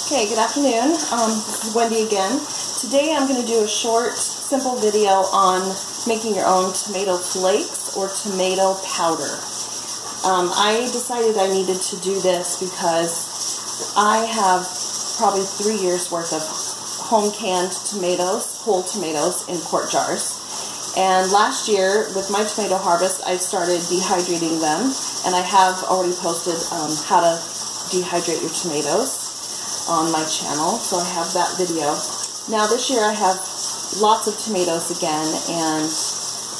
Okay, good afternoon. This is Wendy again. Today I'm going to do a short, simple video on making your own tomato flakes or tomato powder. I decided I needed to do this because I have probably 3 years worth of home canned tomatoes, whole tomatoes in quart jars. And last year with my tomato harvest I started dehydrating them, and I have already posted how to dehydrate your tomatoes on my channel, so I have that video. Now this year I have lots of tomatoes again, and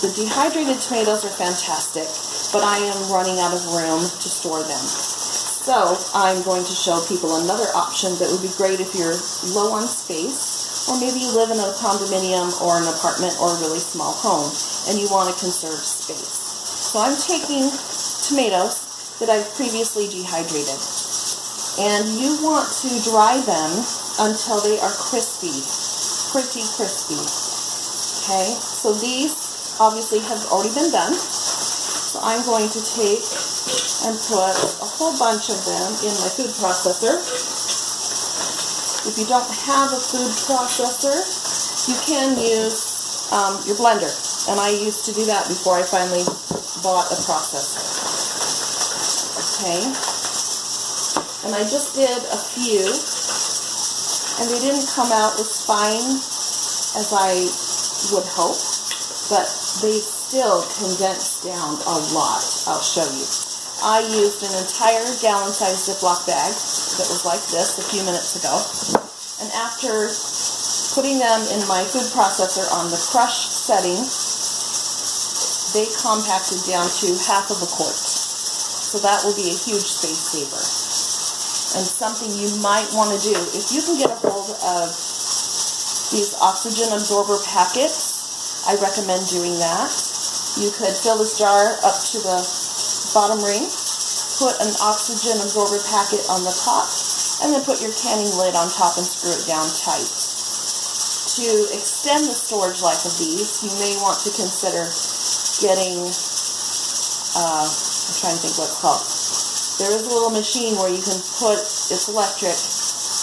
the dehydrated tomatoes are fantastic, but I am running out of room to store them. So I'm going to show people another option that would be great if you're low on space, or maybe you live in a condominium or an apartment or a really small home and you want to conserve space. So I'm taking tomatoes that I've previously dehydrated, and you want to dry them until they are crispy, pretty crispy. Okay, so these obviously have already been done. So I'm going to take and put a whole bunch of them in my food processor. If you don't have a food processor, you can use your blender. And I used to do that before I finally bought a processor. Okay. And I just did a few, and they didn't come out as fine as I would hope, but they still condensed down a lot. I'll show you. I used an entire gallon-sized Ziploc bag that was like this a few minutes ago, and after putting them in my food processor on the crush setting, they compacted down to half of a quart. So that will be a huge space saver. And something you might want to do, if you can get a hold of these oxygen absorber packets, I recommend doing that. You could fill this jar up to the bottom ring, put an oxygen absorber packet on the top, and then put your canning lid on top and screw it down tight. To extend the storage life of these, you may want to consider getting, I'm trying to think what it's called. There is a little machine where you can put, it's electric,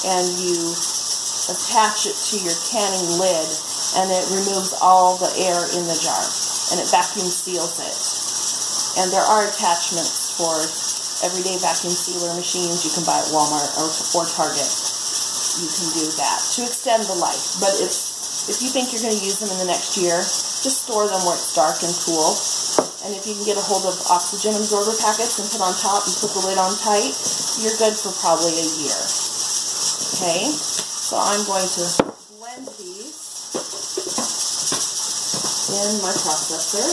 and you attach it to your canning lid, and it removes all the air in the jar, and it vacuum seals it. And there are attachments for everyday vacuum sealer machines you can buy at Walmart or Target. You can do that to extend the life. But if you think you're going to use them in the next year, just store them where it's dark and cool. And if you can get a hold of oxygen absorber packets and put on top and put the lid on tight, you're good for probably a year. Okay, so I'm going to blend these in my processor.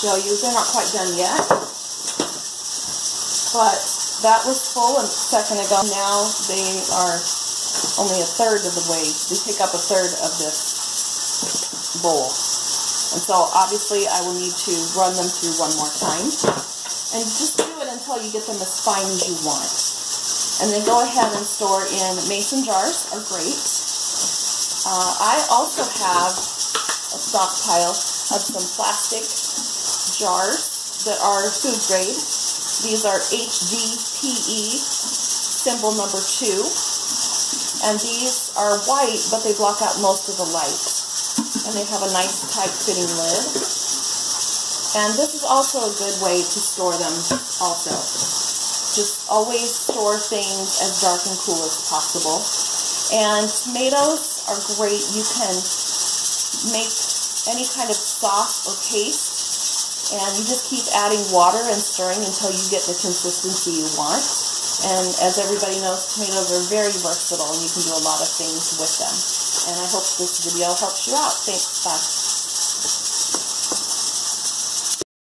Show you, they're not quite done yet, but that was full a second ago. Now they are only a third of the way. They take up a third of this bowl, and so obviously I will need to run them through one more time, and just do it until you get them as fine as you want. And then go ahead and store in mason jars, are great. I also have a stockpile of some plastic jars that are food grade. These are HDPE symbol number 2, and these are white, but they block out most of the light, and they have a nice tight fitting lid. And this is also a good way to store them also. Just always store things as dark and cool as possible. And tomatoes are great. You can make any kind of sauce or paste, and you just keep adding water and stirring until you get the consistency you want. And as everybody knows, tomatoes are very versatile, and you can do a lot of things with them. And I hope this video helps you out. Thanks. Bye.